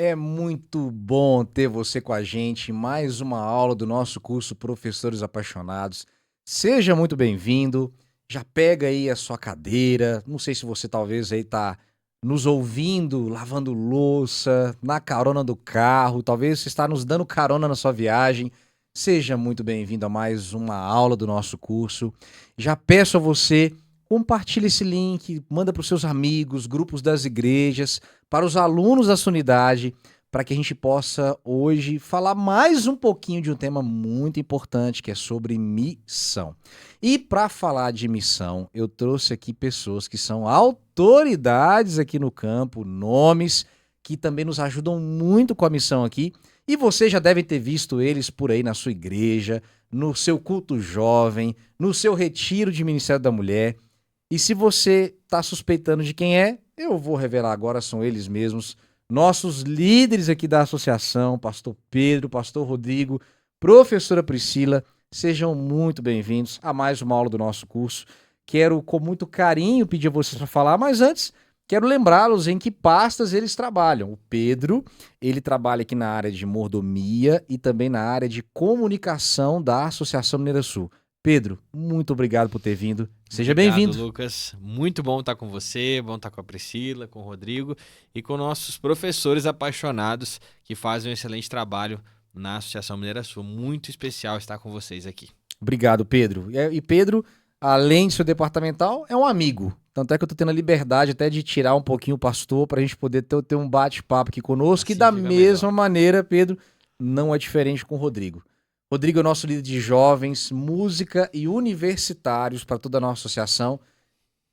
É muito bom ter você com a gente em mais uma aula do nosso curso Professores Apaixonados. Seja muito bem-vindo. Já pega aí a sua cadeira. Não sei se você talvez aí tá nos ouvindo, lavando louça, na carona do carro, talvez você está nos dando carona na sua viagem. Seja muito bem-vindo a mais uma aula do nosso curso. Já peço a você, compartilhe esse link, manda para os seus amigos, grupos das igrejas, para os alunos da sua unidade, para que a gente possa hoje falar mais um pouquinho de um tema muito importante, que é sobre missão. E para falar de missão, eu trouxe aqui pessoas que são autoridades aqui no campo, nomes que também nos ajudam muito com a missão aqui. E você já deve ter visto eles por aí na sua igreja, no seu culto jovem, no seu retiro de Ministério da Mulher. E se você está suspeitando de quem é, eu vou revelar agora, são eles mesmos, nossos líderes aqui da associação, pastor Pedro, pastor Rodrigo, professora Priscila, sejam muito bem-vindos a mais uma aula do nosso curso. Quero com muito carinho pedir a vocês para falar, mas antes quero lembrá-los em que pastas eles trabalham. O Pedro, ele trabalha aqui na área de mordomia e também na área de comunicação da Associação Mineira Sul. Pedro, muito obrigado por ter vindo. Seja Obrigado, bem-vindo. Lucas. Muito bom estar com você, bom estar com a Priscila, com o Rodrigo e com nossos professores apaixonados que fazem um excelente trabalho na Associação Mineira Sul. Muito especial estar com vocês aqui. Obrigado, Pedro. E Pedro, além de ser departamental, é um amigo. Tanto é que eu tô tendo a liberdade até de tirar um pouquinho o pastor para a gente poder ter um bate-papo aqui conosco. E Assim da fica melhor. mesma maneira, Pedro, não é diferente com o Rodrigo. Rodrigo é o nosso líder de jovens, música e universitários para toda a nossa associação.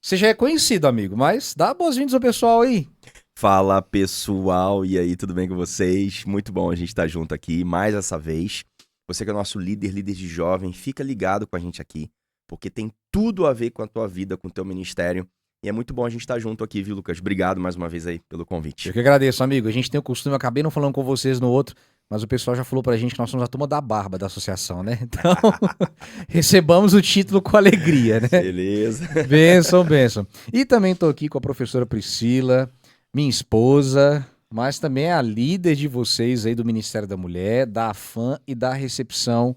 Você já é conhecido, amigo, mas dá boas-vindas ao pessoal aí. Fala pessoal, e aí, tudo bem com vocês? Muito bom a gente estar junto aqui mais essa vez. Você que é o nosso líder de jovem, fica ligado com a gente aqui, porque tem tudo a ver com a tua vida, com o teu ministério. E é muito bom a gente estar junto aqui, viu, Lucas? Obrigado mais uma vez aí pelo convite. Eu que agradeço, amigo. A gente tem o costume, eu acabei não falando com vocês no outro, mas o pessoal já falou pra gente que nós somos a turma da barba da associação, né? Então, recebamos o título com alegria, né? Beleza. Bênção, bênção. E também tô aqui com a professora Priscila, minha esposa, mas também é a líder de vocês aí do Ministério da Mulher, da AFAM e da recepção.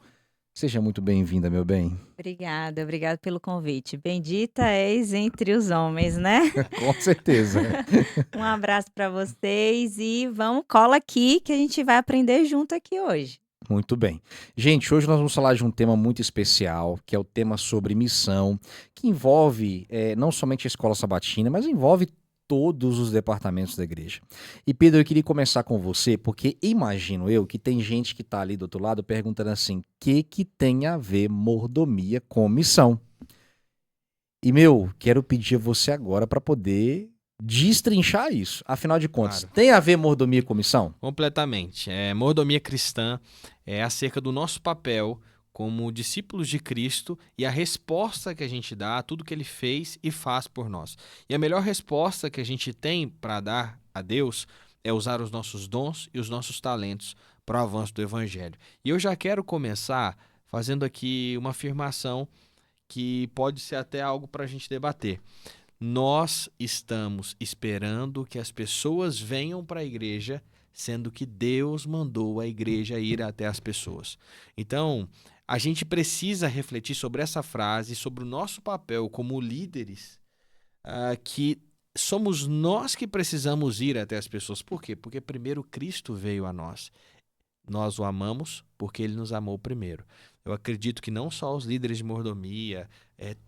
Seja muito bem-vinda, meu bem. Obrigada pelo convite. Bendita és entre os homens, né? Com certeza. Um abraço para vocês e cola aqui que a gente vai aprender junto aqui hoje. Muito bem. Gente, hoje nós vamos falar de um tema muito especial, que é o tema sobre missão, que envolve não somente a escola sabatina, mas envolve todos os departamentos da igreja. E Pedro, eu queria começar com você, porque imagino eu que tem gente que está ali do outro lado perguntando assim, o que tem a ver mordomia com missão? E, quero pedir a você agora para poder destrinchar isso. Afinal de contas, Claro. tem a ver mordomia com missão? Completamente. Mordomia cristã é acerca do nosso papel como discípulos de Cristo e a resposta que a gente dá a tudo que ele fez e faz por nós. E a melhor resposta que a gente tem para dar a Deus é usar os nossos dons e os nossos talentos para o avanço do Evangelho. E eu já quero começar fazendo aqui uma afirmação que pode ser até algo para a gente debater. Nós estamos esperando que as pessoas venham para a igreja, sendo que Deus mandou a igreja ir até as pessoas. Então, a gente precisa refletir sobre essa frase, sobre o nosso papel como líderes, que somos nós que precisamos ir até as pessoas. Por quê? Porque primeiro Cristo veio a nós. Nós o amamos porque ele nos amou primeiro. Eu acredito que não só os líderes de mordomia,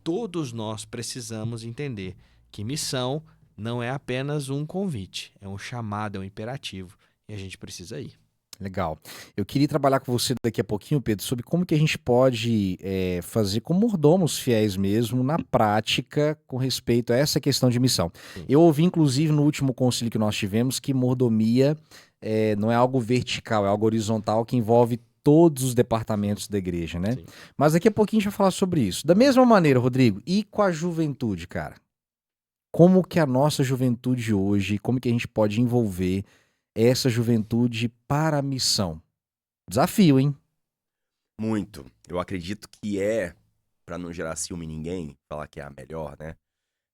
todos nós precisamos entender que missão não é apenas um convite, é um chamado, é um imperativo e a gente precisa ir. Legal. Eu queria trabalhar com você daqui a pouquinho, Pedro, sobre como que a gente pode fazer como mordomos fiéis mesmo na prática com respeito a essa questão de missão. Sim. Eu ouvi, inclusive, no último concílio que nós tivemos, que mordomia não é algo vertical, é algo horizontal que envolve todos os departamentos da igreja, né? Sim. Mas daqui a pouquinho a gente vai falar sobre isso. Da mesma maneira, Rodrigo, e com a juventude, cara? Como que a nossa juventude hoje, como que a gente pode envolver essa juventude para a missão? Desafio, hein? Muito. Eu acredito que para não gerar ciúme em ninguém, falar que é a melhor, né?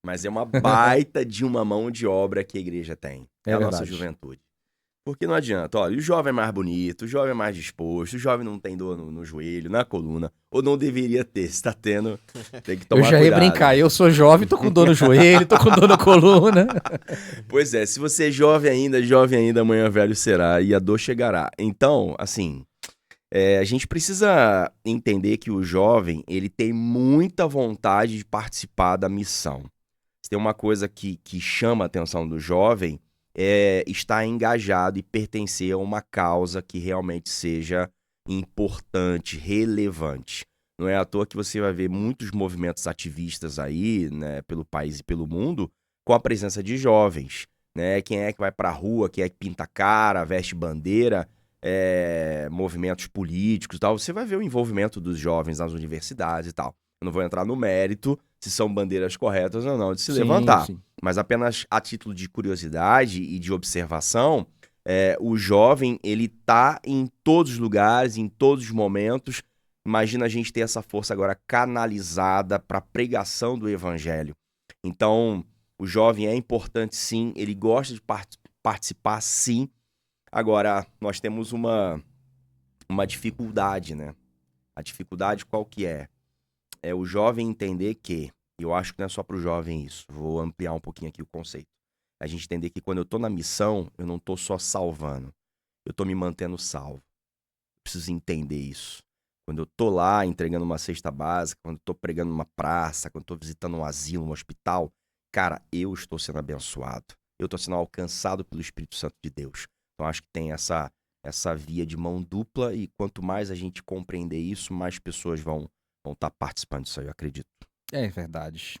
Mas é uma baita de uma mão de obra que a igreja tem. É a nossa verdade. juventude. Porque não adianta, olha, o jovem é mais bonito, o jovem é mais disposto, o jovem não tem dor no joelho, na coluna, ou não deveria ter, se tá tendo, tem que Eu tomar já ia cuidado. brincar, eu sou jovem, tô com dor no joelho, tô com dor na coluna. Pois é, se você é jovem ainda, amanhã velho será e a dor chegará. Então, assim, a gente precisa entender que o jovem, ele tem muita vontade de participar da missão. Se tem uma coisa que chama a atenção do jovem, é estar engajado e pertencer a uma causa que realmente seja importante, relevante. Não é à toa que você vai ver muitos movimentos ativistas aí, né, pelo país e pelo mundo, com a presença de jovens, né? Quem é que vai pra rua, quem é que pinta a cara, veste bandeira, movimentos políticos e tal. Você vai ver o envolvimento dos jovens nas universidades e tal. Eu não vou entrar no mérito se são bandeiras corretas ou não de se levantar. Sim. Mas apenas a título de curiosidade e de observação, o jovem, ele tá em todos os lugares, em todos os momentos. Imagina a gente ter essa força agora canalizada para a pregação do evangelho. Então, o jovem é importante sim, ele gosta de participar sim. Agora, nós temos uma dificuldade, né? A dificuldade qual que é? É o jovem entender que, eu acho que não é só para o jovem isso, vou ampliar um pouquinho aqui o conceito. A gente entender que quando eu tô na missão, eu não tô só salvando, eu tô me mantendo salvo. Preciso entender isso. Quando eu tô lá entregando uma cesta básica, quando eu tô pregando numa praça, quando eu tô visitando um asilo, um hospital, cara, eu estou sendo abençoado. Eu estou sendo alcançado pelo Espírito Santo de Deus. Então acho que tem essa via de mão dupla e quanto mais a gente compreender isso, mais pessoas vão estar participando disso aí, eu acredito. É verdade.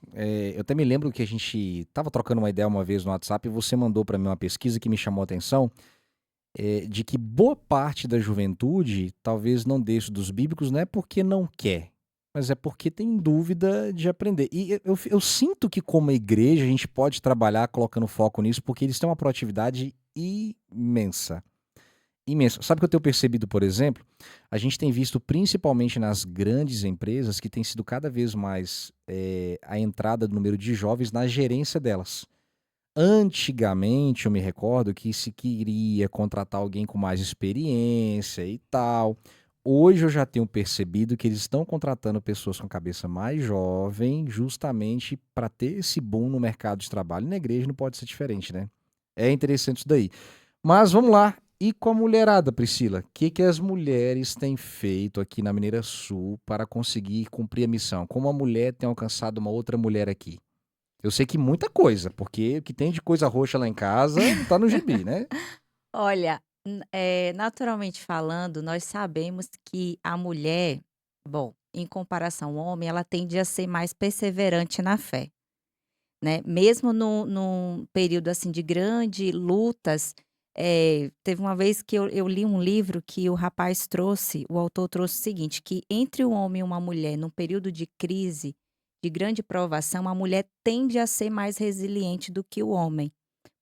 Eu até me lembro que a gente tava trocando uma ideia uma vez no WhatsApp e você mandou para mim uma pesquisa que me chamou a atenção, de que boa parte da juventude talvez não deixe dos bíblicos, não é porque não quer, mas é porque tem dúvida de aprender. E eu sinto que como igreja a gente pode trabalhar colocando foco nisso, porque eles têm uma proatividade imensa. Imensa. Sabe o que eu tenho percebido, por exemplo? A gente tem visto principalmente nas grandes empresas que tem sido cada vez mais a entrada do número de jovens na gerência delas. Antigamente, eu me recordo que se queria contratar alguém com mais experiência e tal. Hoje eu já tenho percebido que eles estão contratando pessoas com a cabeça mais jovem, justamente para ter esse boom no mercado de trabalho. E na igreja não pode ser diferente, né? É interessante isso daí. Mas vamos lá. E com a mulherada, Priscila? O que as mulheres têm feito aqui na Mineira Sul para conseguir cumprir a missão? Como a mulher tem alcançado uma outra mulher aqui? Eu sei que muita coisa, porque o que tem de coisa roxa lá em casa não tá no gibi, né? Olha, naturalmente falando, nós sabemos que a mulher, bom, em comparação ao homem, ela tende a ser mais perseverante na fé, né? Mesmo num período assim de grande lutas, teve uma vez que eu li um livro que o autor trouxe o seguinte, que entre um homem e uma mulher, num período de crise, de grande provação, a mulher tende a ser mais resiliente do que o homem,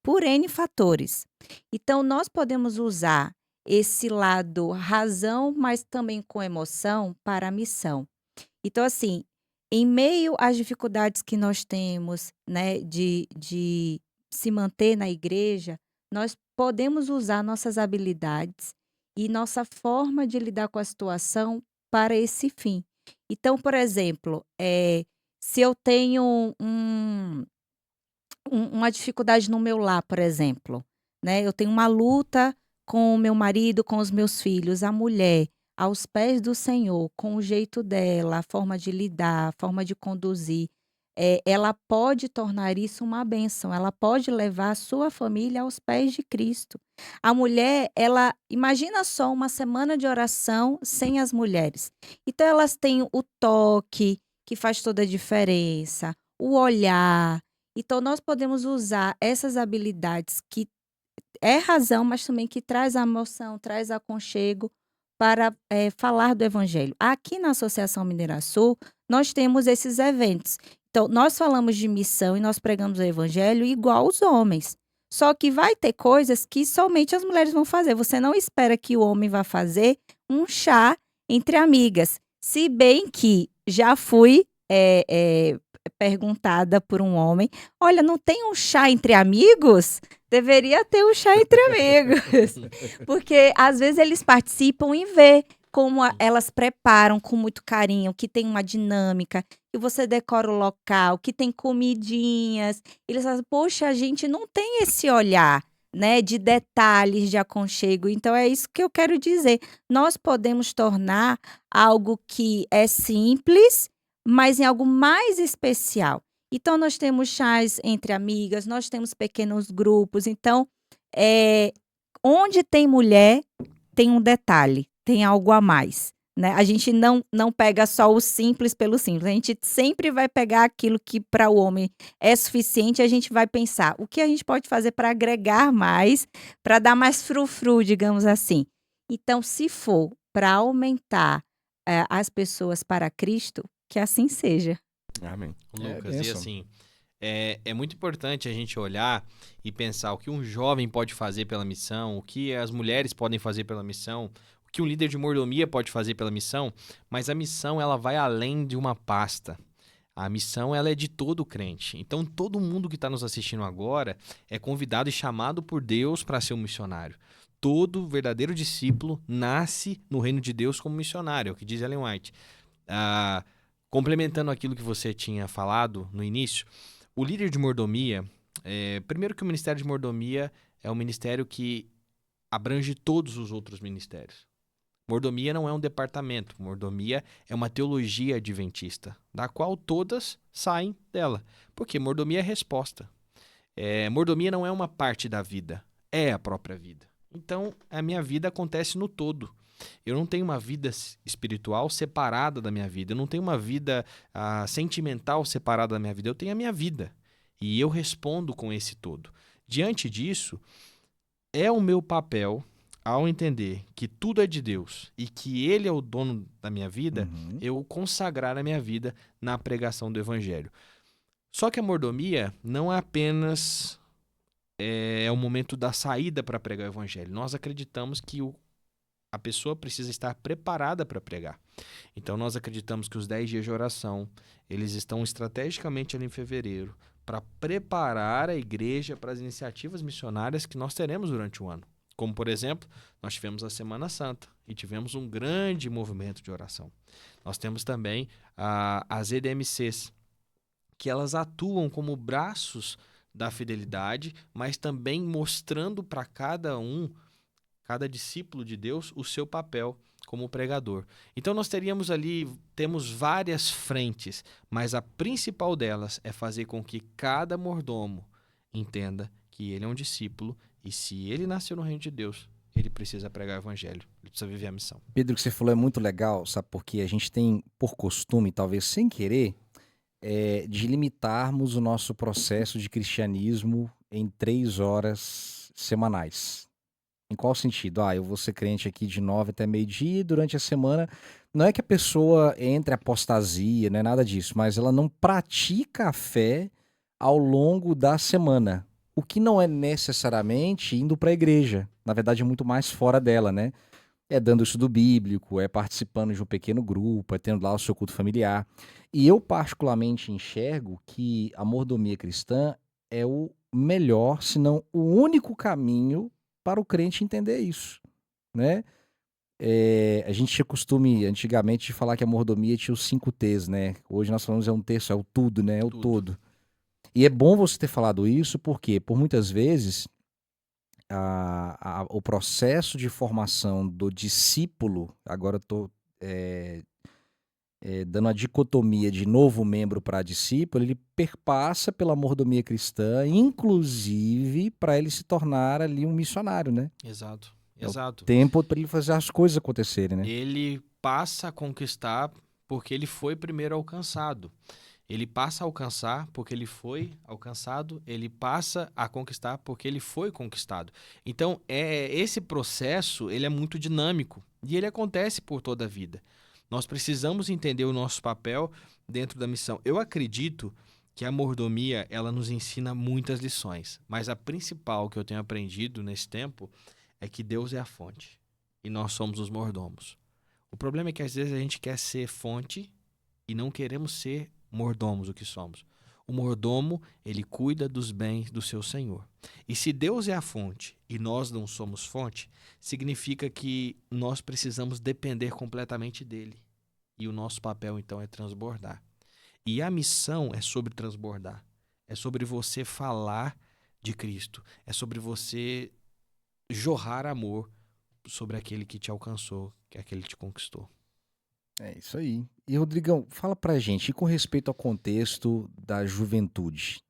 por N fatores. Então, nós podemos usar esse lado razão, mas também com emoção para a missão. Então, assim, em meio às dificuldades que nós temos, né, de se manter na igreja, nós podemos usar nossas habilidades e nossa forma de lidar com a situação para esse fim. Então, por exemplo, se eu tenho uma dificuldade no meu lar, por exemplo, né? Eu tenho uma luta com o meu marido, com os meus filhos, a mulher aos pés do Senhor, com o jeito dela, a forma de lidar, a forma de conduzir, ela pode tornar isso uma bênção, ela pode levar a sua família aos pés de Cristo. A mulher, ela, imagina só uma semana de oração sem as mulheres. Então elas têm o toque, que faz toda a diferença, o olhar. Então, nós podemos usar essas habilidades que é razão, mas também que traz a emoção, traz aconchego para falar do evangelho. Aqui na Associação Mineira Sul, nós temos esses eventos. Então, nós falamos de missão e nós pregamos o evangelho igual os homens. Só que vai ter coisas que somente as mulheres vão fazer. Você não espera que o homem vá fazer um chá entre amigas. Se bem que já fui perguntada por um homem: "Olha, não tem um chá entre amigos?" Deveria ter um chá entre amigos. Porque às vezes eles participam e vê como elas preparam com muito carinho, que tem uma dinâmica, que você decora o local, que tem comidinhas. Eles falam: "Poxa, a gente não tem esse olhar, né, de detalhes, de aconchego". Então é isso que eu quero dizer. Nós podemos tornar algo que é simples, mas em algo mais especial. Então nós temos chás entre amigas, nós temos pequenos grupos. Então, eh, onde tem mulher, tem um detalhe, tem algo a mais, né. A gente não pega só o simples pelo simples, a gente sempre vai pegar aquilo que para o homem é suficiente, a gente vai pensar: "O que a gente pode fazer para agregar mais, para dar mais frufru", digamos assim. Então, se for para aumentar, as pessoas para Cristo, que assim seja. Amém. Lucas, e bênção. assim, é muito importante a gente olhar e pensar o que um jovem pode fazer pela missão, o que as mulheres podem fazer pela missão, o que um líder de mordomia pode fazer pela missão, mas a missão ela vai além de uma pasta. A missão ela é de todo crente. Então todo mundo que está nos assistindo agora é convidado e chamado por Deus para ser um missionário. Todo verdadeiro discípulo nasce no reino de Deus como missionário, é o que diz Ellen White. Ah, complementando aquilo que você tinha falado no início, o líder de mordomia, primeiro que o ministério de mordomia é um ministério que abrange todos os outros ministérios. Mordomia não é um departamento, mordomia é uma teologia adventista, da qual todas saem dela. Porque mordomia é resposta. Mordomia não é uma parte da vida, é a própria vida. Então, a minha vida acontece no todo. Eu não tenho uma vida espiritual separada da minha vida. Eu não tenho uma vida sentimental separada da minha vida. Eu tenho a minha vida. E eu respondo com esse todo. Diante disso, é o meu papel, ao entender que tudo é de Deus e que Ele é o dono da minha vida, Uhum. eu consagrar a minha vida na pregação do Evangelho. Só que a mordomia não é apenas o momento da saída para pregar o Evangelho. Nós acreditamos que a pessoa precisa estar preparada para pregar. Então nós acreditamos que os 10 dias de oração, eles estão estrategicamente ali em fevereiro para preparar a igreja para as iniciativas missionárias que nós teremos durante o ano. Como, por exemplo, nós tivemos a Semana Santa e tivemos um grande movimento de oração. Nós temos também as EDMCs, que elas atuam como braços da fidelidade, mas também mostrando para cada discípulo de Deus, o seu papel como pregador. Então nós temos várias frentes, mas a principal delas é fazer com que cada mordomo entenda que ele é um discípulo e se ele nasceu no reino de Deus, ele precisa pregar o evangelho, ele precisa viver a missão. Pedro, o que você falou é muito legal, sabe? Porque a gente tem por costume, talvez sem querer, de limitarmos o nosso processo de cristianismo em 3 horas semanais. Em qual sentido? Eu vou ser crente aqui de 9 até meio-dia e durante a semana. Não é que a pessoa entre em apostasia, não é nada disso, mas ela não pratica a fé ao longo da semana. O que não é necessariamente indo para a igreja. Na verdade, é muito mais fora dela, né? É dando estudo bíblico, é participando de um pequeno grupo, é tendo lá o seu culto familiar. E eu particularmente enxergo que a mordomia cristã é o melhor, se não o único caminho para o crente entender isso, né. A gente tinha costume antigamente de falar que a mordomia tinha os 5 T's, né. Hoje nós falamos é um terço, é o tudo, né, é o Tudo. todo. E é bom você ter falado isso, porque por muitas vezes o processo de formação do discípulo, agora eu tô, dando a dicotomia de novo membro para discípulo, ele perpassa pela mordomia cristã, inclusive para ele se tornar ali um missionário, né. Exato, É o exato. tempo para ele fazer as coisas acontecerem, né. Ele passa a conquistar porque ele foi primeiro alcançado. Ele passa a alcançar porque ele foi alcançado, ele passa a conquistar porque ele foi conquistado. Então, esse processo, ele é muito dinâmico e ele acontece por toda a vida. Nós precisamos entender o nosso papel dentro da missão. Eu acredito que a mordomia, ela nos ensina muitas lições, mas a principal que eu tenho aprendido nesse tempo é que Deus é a fonte e nós somos os mordomos. O problema é que às vezes a gente quer ser fonte e não queremos ser mordomos o que somos. O mordomo, ele cuida dos bens do seu senhor. E se Deus é a fonte e nós não somos fonte, significa que nós precisamos depender completamente dele. E o nosso papel, então, é transbordar. E a missão é sobre transbordar. É sobre você falar de Cristo. É sobre você jorrar amor sobre aquele que te alcançou, que é aquele que te conquistou. É isso aí. E, Rodrigão, fala pra gente, e com respeito ao contexto da juventude,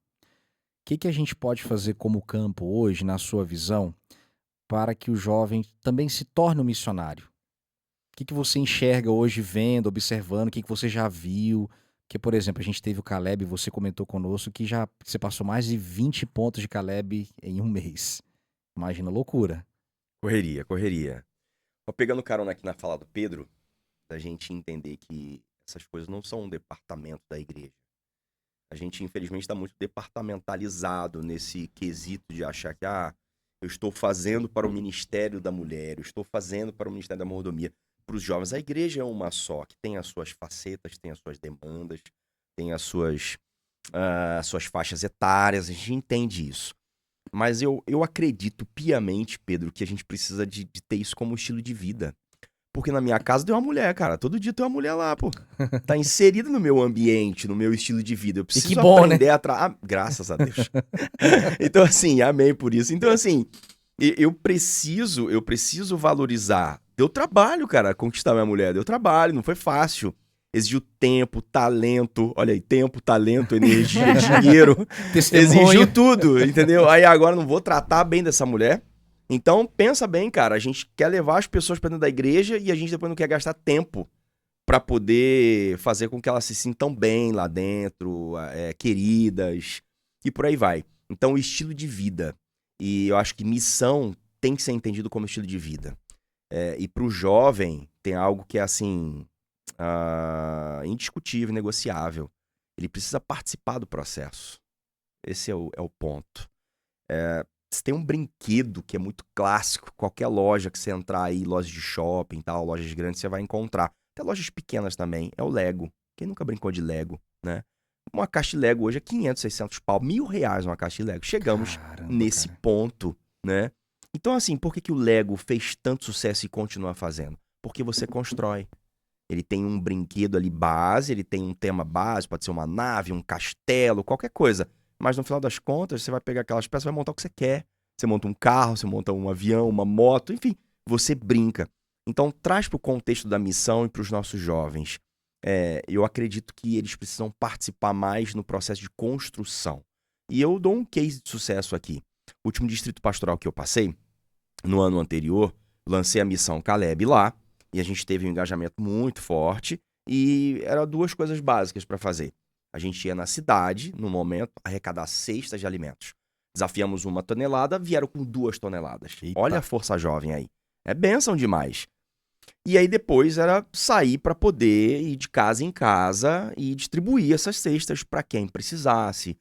o que a gente pode fazer como campo hoje, na sua visão, para que o jovem também se torne um missionário? O que você enxerga hoje vendo, observando, o que você já viu? Porque, por exemplo, a gente teve o Caleb, você comentou conosco que você passou mais de 20 pontos de Caleb em um mês. Imagina a loucura. Correria, correria. Ó, pegando carona aqui na fala do Pedro, da gente entender que essas coisas não são um departamento da igreja. A gente, infelizmente, está muito departamentalizado nesse quesito de achar que, eu estou fazendo para o ministério da mulher, eu estou fazendo para o ministério da mordomia. Para os jovens, a igreja é uma só, que tem as suas facetas, tem as suas demandas, tem as suas faixas etárias, a gente entende isso. Mas eu acredito piamente, Pedro, que a gente precisa de ter isso como estilo de vida. Porque na minha casa tem uma mulher, cara. Todo dia tem uma mulher lá, pô. Tá inserida no meu ambiente, no meu estilo de vida. Eu preciso que bom, aprender graças a Deus. Então, assim, amém por isso. Então, assim, eu preciso valorizar. Deu trabalho, cara, conquistar minha mulher. Deu trabalho, não foi fácil. Exigiu tempo, talento. Olha aí, tempo, talento, energia, dinheiro. Exigiu tudo, entendeu? Aí agora não vou tratar bem dessa mulher. Então, pensa bem, cara, a gente quer levar as pessoas para dentro da igreja e a gente depois não quer gastar tempo para poder fazer com que elas se sintam bem lá dentro, queridas, e por aí vai. Então, o estilo de vida. E eu acho que missão tem que ser entendido como estilo de vida. E para o jovem, tem algo que é, assim, indiscutível, negociável. Ele precisa participar do processo. Esse é o ponto. Você tem um brinquedo que é muito clássico, qualquer loja que você entrar aí, lojas de shopping, tal, lojas grandes, você vai encontrar. Até lojas pequenas também, é o Lego. Quem nunca brincou de Lego, né? Uma caixa de Lego hoje é 500, 600 pau, R$1.000 uma caixa de Lego. Chegamos nesse ponto, né? Então, assim, por que o Lego fez tanto sucesso e continua fazendo? Porque você constrói. Ele tem um brinquedo ali base, ele tem um tema base, pode ser uma nave, um castelo, qualquer coisa. Mas no final das contas, você vai pegar aquelas peças e vai montar o que você quer. Você monta um carro, você monta um avião, uma moto, enfim, você brinca. Então, traz para o contexto da missão e para os nossos jovens. Eu acredito que eles precisam participar mais no processo de construção. E eu dou um case de sucesso aqui. O último distrito pastoral que eu passei, no ano anterior, lancei a missão Caleb lá, e a gente teve um engajamento muito forte, e eram duas coisas básicas para fazer. A gente ia na cidade, no momento, arrecadar cestas de alimentos. Desafiamos 1 tonelada, vieram com 2 toneladas. Eita. Olha a força jovem aí. É bênção demais. E aí depois era sair para poder ir de casa em casa e distribuir essas cestas para quem precisasse,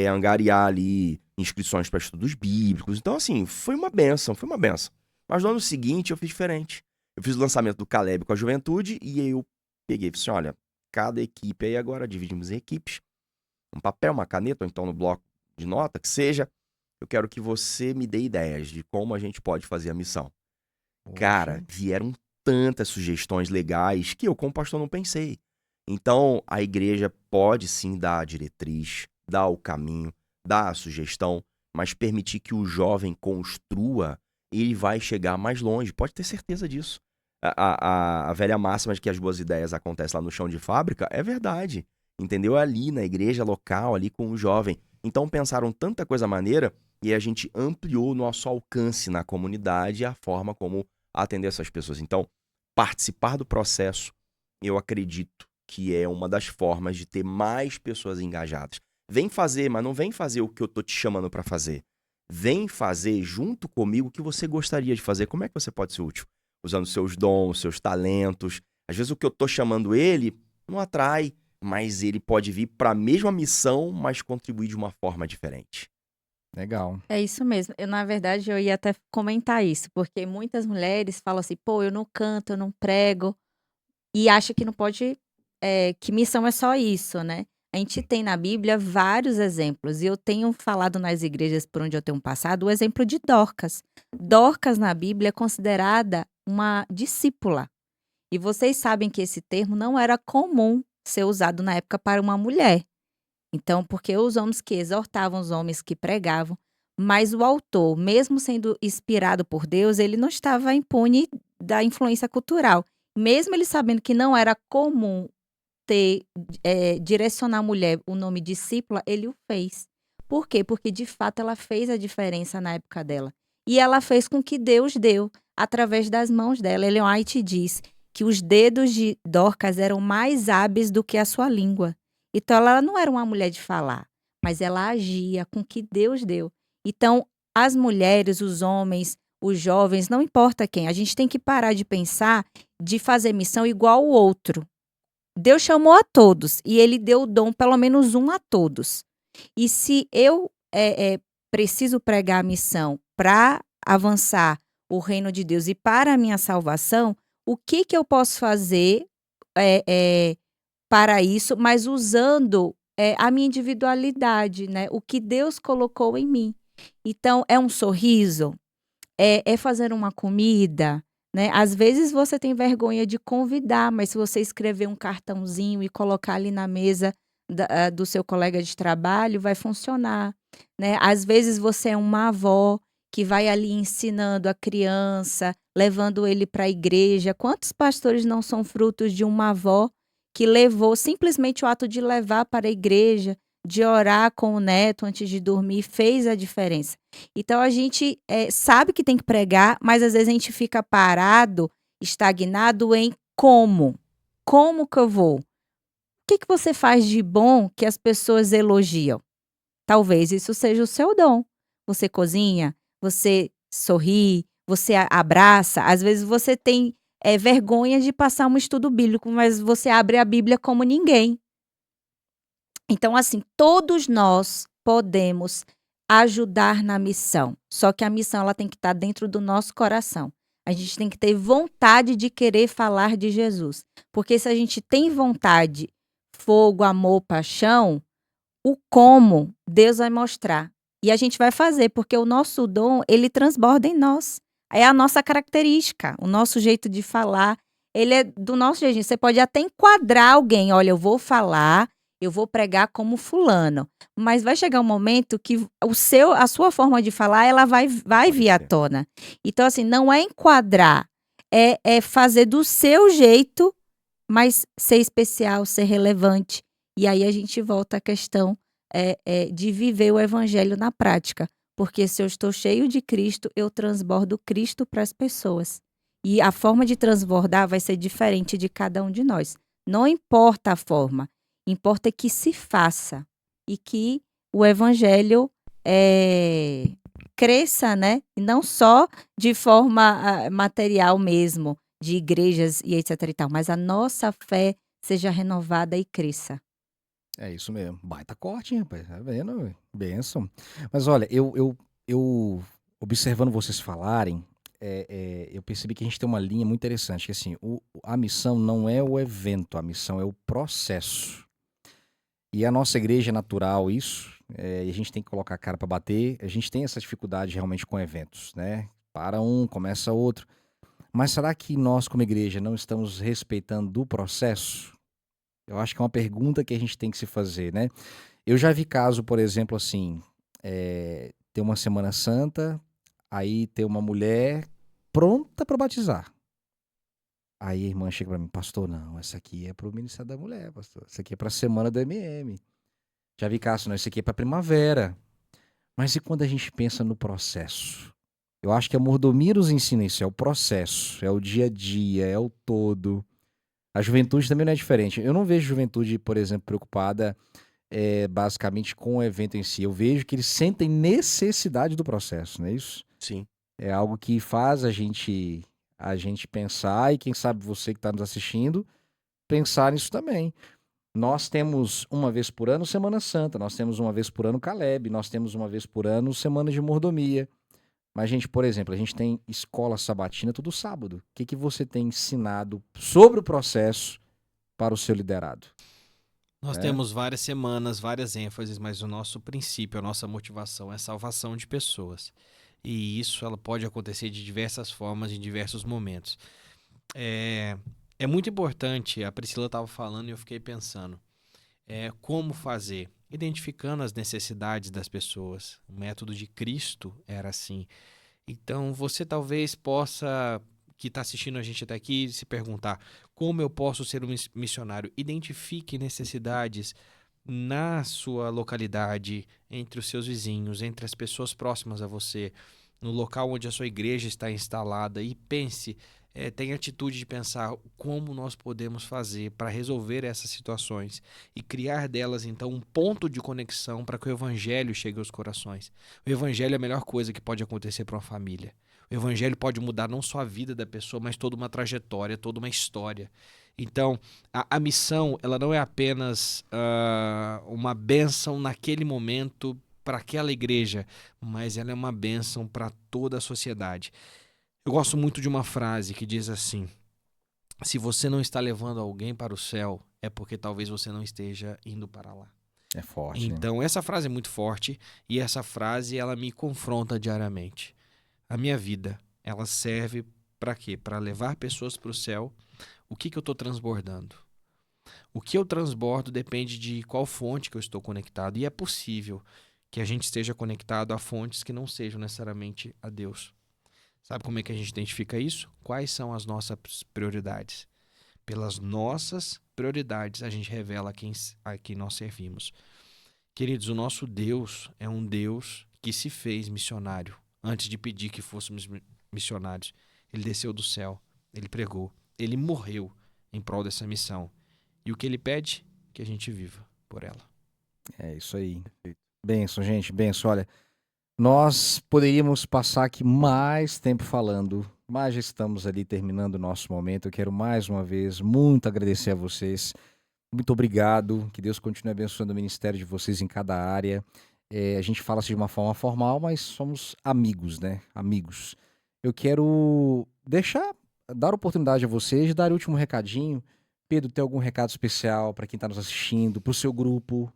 angariar ali inscrições para estudos bíblicos. Então, assim, foi uma bênção, foi uma bênção. Mas no ano seguinte eu fiz diferente. Eu fiz o lançamento do Caleb com a juventude e eu peguei e falei assim, olha, cada equipe aí agora dividimos em equipes, um papel, uma caneta, ou então no bloco de nota, que seja, eu quero que você me dê ideias de como a gente pode fazer a missão. Cara, vieram tantas sugestões legais que eu, como pastor, não pensei. Então, a igreja pode sim dar a diretriz, dar o caminho, dar a sugestão, mas permitir que o jovem construa, ele vai chegar mais longe, pode ter certeza disso. A velha máxima de que as boas ideias acontecem lá no chão de fábrica é verdade, entendeu? Ali na igreja local, ali com o jovem. Então pensaram tanta coisa maneira e a gente ampliou o nosso alcance na comunidade e a forma como atender essas pessoas. Então, participar do processo, eu acredito que é uma das formas de ter mais pessoas engajadas. Vem fazer, mas não vem fazer o que eu tô te chamando para fazer. Vem fazer junto comigo o que você gostaria de fazer. Como é que você pode ser útil? Usando seus dons, seus talentos. Às vezes o que eu tô chamando ele não atrai, mas ele pode vir para a mesma missão, mas contribuir de uma forma diferente. Legal. É isso mesmo. Na verdade, eu ia até comentar isso, porque muitas mulheres falam assim, pô, eu não canto, eu não prego, e acha que não pode, que missão é só isso, né? A gente tem na Bíblia vários exemplos, e eu tenho falado nas igrejas por onde eu tenho passado o exemplo de Dorcas. Dorcas na Bíblia é considerada uma discípula. E vocês sabem que esse termo não era comum ser usado na época para uma mulher. Então, porque os homens que exortavam, os homens que pregavam, mas o autor, mesmo sendo inspirado por Deus, ele não estava impune da influência cultural. Mesmo ele sabendo que não era comum ter, direcionar a mulher o nome discípula, ele o fez. Por quê? Porque de fato ela fez a diferença na época dela. E ela fez com que Deus deu, através das mãos dela. Ellen White diz que os dedos de Dorcas eram mais hábeis do que a sua língua. Então ela não era uma mulher de falar, mas ela agia com o que Deus deu. Então, as mulheres, os homens, os jovens, não importa quem, a gente tem que parar de pensar de fazer missão igual o outro. Deus chamou a todos e ele deu o dom, pelo menos um a todos. E se eu preciso pregar a missão para avançar o reino de Deus e para a minha salvação, o que eu posso fazer para isso, mas usando a minha individualidade, né? O que Deus colocou em mim. Então, é um sorriso, é fazer uma comida, né? Às vezes você tem vergonha de convidar, mas se você escrever um cartãozinho e colocar ali na mesa do seu colega de trabalho, vai funcionar, né? Às vezes você é uma avó que vai ali ensinando a criança, levando ele para a igreja. Quantos pastores não são frutos de uma avó que levou simplesmente o ato de levar para a igreja, de orar com o neto antes de dormir, fez a diferença. Então a gente sabe que tem que pregar, mas às vezes a gente fica parado, estagnado em como. Como que eu vou? O que você faz de bom que as pessoas elogiam? Talvez isso seja o seu dom. Você cozinha, você sorri, você abraça. Às vezes você tem vergonha de passar um estudo bíblico, mas você abre a Bíblia como ninguém. Então, assim, todos nós podemos ajudar na missão. Só que a missão ela tem que estar dentro do nosso coração. A gente tem que ter vontade de querer falar de Jesus. Porque se a gente tem vontade, fogo, amor, paixão, o como Deus vai mostrar. E a gente vai fazer, porque o nosso dom, ele transborda em nós. É a nossa característica, o nosso jeito de falar, ele é do nosso jeitinho. Você pode até enquadrar alguém, olha, eu vou falar, eu vou pregar como fulano, mas vai chegar um momento que a sua forma de falar, ela vai vir à tona. Então, assim, não é enquadrar, é fazer do seu jeito, mas ser especial, ser relevante. E aí a gente volta à questão de viver o evangelho na prática. Porque se eu estou cheio de Cristo, eu transbordo Cristo para as pessoas. E a forma de transbordar vai ser diferente de cada um de nós. Não importa a forma, importa que se faça e que o evangelho cresça, né? E não só de forma material mesmo, de igrejas e etc e tal, mas a nossa fé seja renovada e cresça. É isso mesmo. Baita corte, hein, rapaz. Tá vendo? Benção. Mas olha, eu observando vocês falarem, eu percebi que a gente tem uma linha muito interessante, que assim, a missão não é o evento, a missão é o processo. E a nossa igreja é natural isso, e a gente tem que colocar a cara para bater. A gente tem essa dificuldade realmente com eventos, né? Para um, começa outro. Mas será que nós, como igreja, não estamos respeitando o processo? Eu acho que é uma pergunta que a gente tem que se fazer, né? Eu já vi caso, por exemplo, assim, ter uma Semana Santa, aí ter uma mulher pronta para batizar. Aí a irmã chega para mim, pastor, não, essa aqui é para o Ministério da Mulher, pastor. Essa aqui é para a Semana do MM. Já vi caso, não, esse aqui é para primavera. Mas e quando a gente pensa no processo? Eu acho que a mordomia nos ensina isso, é o processo, é o dia a dia, é o todo. A juventude também não é diferente. Eu não vejo juventude, por exemplo, preocupada basicamente com o evento em si. Eu vejo que eles sentem necessidade do processo, não é isso? Sim. É algo que faz a gente pensar, e quem sabe você que está nos assistindo, pensar nisso também. Nós temos uma vez por ano Semana Santa, nós temos uma vez por ano Caleb, nós temos uma vez por ano Semana de Mordomia. Mas, gente, por exemplo, a gente tem escola sabatina todo sábado. O que você tem ensinado sobre o processo para o seu liderado? Nós né? temos várias semanas, várias ênfases, mas o nosso princípio, a nossa motivação é a salvação de pessoas. E isso ela pode acontecer de diversas formas, em diversos momentos. É, é muito importante, a Priscila estava falando e eu fiquei pensando, como fazer? Identificando as necessidades das pessoas. O método de Cristo era assim. Então, você talvez possa, que está assistindo a gente até aqui, se perguntar: como eu posso ser um missionário? Identifique necessidades na sua localidade, entre os seus vizinhos, entre as pessoas próximas a você, no local onde a sua igreja está instalada e pense, tenha atitude de pensar como nós podemos fazer para resolver essas situações e criar delas então um ponto de conexão para que o evangelho chegue aos corações. O evangelho é a melhor coisa que pode acontecer para uma família. O evangelho pode mudar não só a vida da pessoa, mas toda uma trajetória, toda uma história. Então, a missão, ela não é apenas uma bênção naquele momento para aquela igreja, mas ela é uma bênção para toda a sociedade. Eu gosto muito de uma frase que diz assim: se você não está levando alguém para o céu, é porque talvez você não esteja indo para lá. É forte. Então, essa frase é muito forte e essa frase ela me confronta diariamente. A minha vida, ela serve para quê? Para levar pessoas para o céu. O que eu estou transbordando? O que eu transbordo depende de qual fonte que eu estou conectado. E é possível que a gente esteja conectado a fontes que não sejam necessariamente a Deus. Sabe como é que a gente identifica isso? Quais são as nossas prioridades? Pelas nossas prioridades, a gente revela a quem nós servimos. Queridos, o nosso Deus é um Deus que se fez missionário. Antes de pedir que fôssemos missionários, ele desceu do céu, ele pregou, ele morreu em prol dessa missão. E o que ele pede? Que a gente viva por ela. É isso aí. Benção, gente, benção. Olha, nós poderíamos passar aqui mais tempo falando, mas já estamos ali terminando o nosso momento. Eu quero mais uma vez muito agradecer a vocês. Muito obrigado. Que Deus continue abençoando o ministério de vocês em cada área. A gente fala assim de uma forma formal, mas somos amigos, né? Amigos. Eu quero dar oportunidade a vocês de dar o último recadinho. Pedro, tem algum recado especial para quem está nos assistindo, para o seu grupo?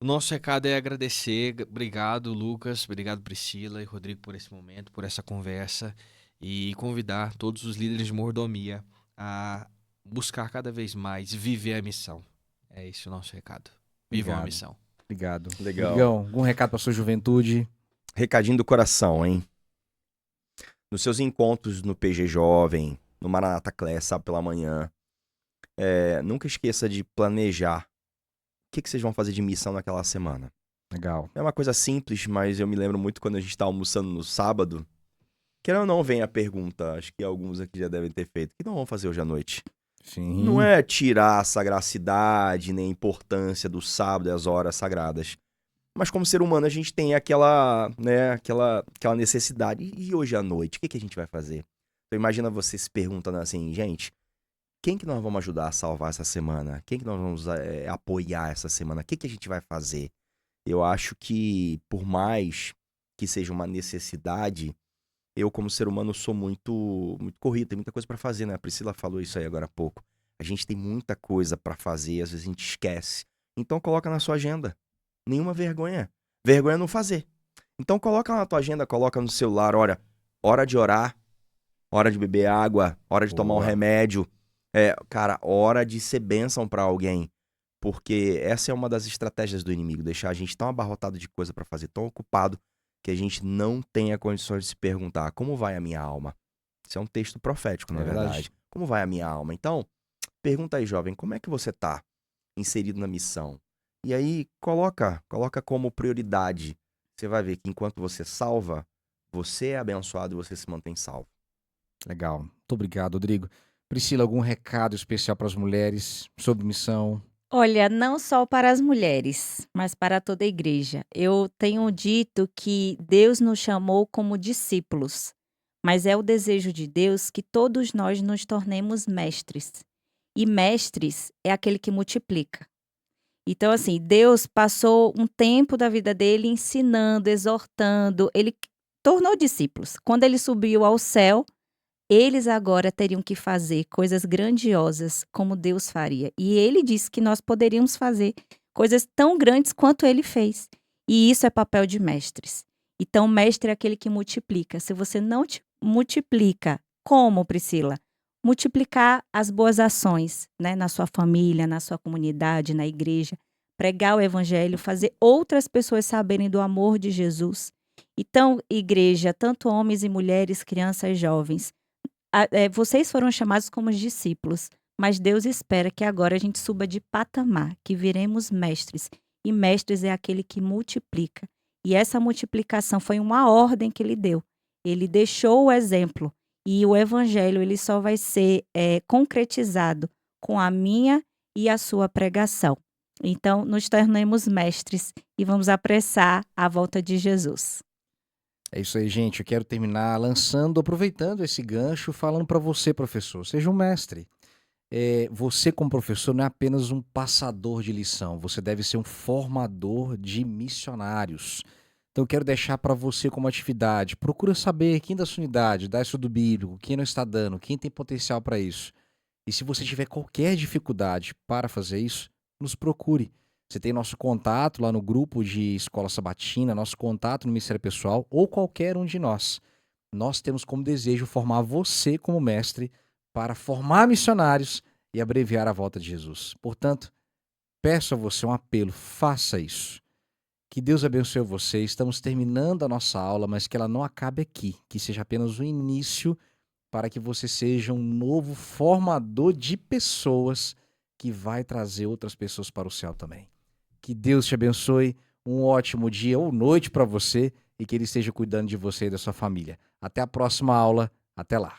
O nosso recado é agradecer. Obrigado, Lucas. Obrigado, Priscila e Rodrigo, por esse momento, por essa conversa. E convidar todos os líderes de mordomia a buscar cada vez mais viver a missão. É esse o nosso recado. Vivam a Obrigado. missão. Obrigado. Legal. Igão, algum recado para sua juventude? Recadinho do coração, hein? Nos seus encontros no PG Jovem, no Maranata Class, sábado pela manhã, nunca esqueça de planejar o que vocês vão fazer de missão naquela semana. Legal. É uma coisa simples, mas eu me lembro muito quando a gente tá almoçando no sábado. Querendo ou não, vem a pergunta, acho que alguns aqui já devem ter feito: o que nós vamos fazer hoje à noite? Sim. Não é tirar a sagracidade nem a importância do sábado e as horas sagradas. Mas como ser humano, a gente tem aquela necessidade. E hoje à noite, o que a gente vai fazer? Então imagina você se perguntando assim: gente, quem que nós vamos ajudar a salvar essa semana? Quem que nós vamos apoiar essa semana? O que a gente vai fazer? Eu acho que, por mais que seja uma necessidade, eu, como ser humano, sou muito corrido, tem muita coisa pra fazer, né? A Priscila falou isso aí agora há pouco. A gente tem muita coisa pra fazer, às vezes a gente esquece. Então coloca na sua agenda. Nenhuma vergonha. Vergonha é não fazer. Então coloca na tua agenda, coloca no celular, olha, hora de orar, hora de beber água, hora de tomar um Boa. remédio. Cara, hora de ser bênção pra alguém. Porque essa é uma das estratégias do inimigo, deixar a gente tão abarrotado de coisa pra fazer, tão ocupado, que a gente não tenha condições de se perguntar: como vai a minha alma? Isso é um texto profético, na É verdade. verdade. Como vai a minha alma? Então, pergunta aí, jovem, como é que você tá inserido na missão? E aí, coloca como prioridade. Você vai ver que enquanto você salva, você é abençoado e você se mantém salvo. Legal. Muito obrigado, Rodrigo. Priscila, algum recado especial para as mulheres sobre missão? Olha, não só para as mulheres, mas para toda a igreja. Eu tenho dito que Deus nos chamou como discípulos, mas é o desejo de Deus que todos nós nos tornemos mestres. E mestres é aquele que multiplica. Então, assim, Deus passou um tempo da vida dele ensinando, exortando, ele tornou discípulos. Quando ele subiu ao céu, Eles agora teriam que fazer coisas grandiosas como Deus faria. E ele disse que nós poderíamos fazer coisas tão grandes quanto ele fez. E isso é papel de mestres. Então, mestre é aquele que multiplica. Se você não multiplica, como, Priscila? Multiplicar as boas ações, né, na sua família, na sua comunidade, na igreja, pregar o evangelho, fazer outras pessoas saberem do amor de Jesus. Então, igreja, tanto homens e mulheres, crianças e jovens, vocês foram chamados como discípulos, mas Deus espera que agora a gente suba de patamar, que viremos mestres. E mestres é aquele que multiplica. E essa multiplicação foi uma ordem que ele deu. Ele deixou o exemplo. E o evangelho ele só vai ser concretizado com a minha e a sua pregação. Então, nos tornemos mestres e vamos apressar a volta de Jesus. É isso aí, gente. Eu quero terminar aproveitando esse gancho, falando para você, professor. Seja um mestre. Você, como professor, não é apenas um passador de lição. Você deve ser um formador de missionários. Então, eu quero deixar para você como atividade. Procura saber quem da sua unidade dá estudo bíblico, quem não está dando, quem tem potencial para isso. E se você tiver qualquer dificuldade para fazer isso, nos procure. Você tem nosso contato lá no grupo de Escola Sabatina, nosso contato no Ministério Pessoal ou qualquer um de nós. Nós temos como desejo formar você como mestre para formar missionários e abreviar a volta de Jesus. Portanto, peço a você um apelo, faça isso. Que Deus abençoe você. Estamos terminando a nossa aula, mas que ela não acabe aqui, que seja apenas o início para que você seja um novo formador de pessoas que vai trazer outras pessoas para o céu também. Que Deus te abençoe, um ótimo dia ou noite para você e que Ele esteja cuidando de você e da sua família. Até a próxima aula, até lá.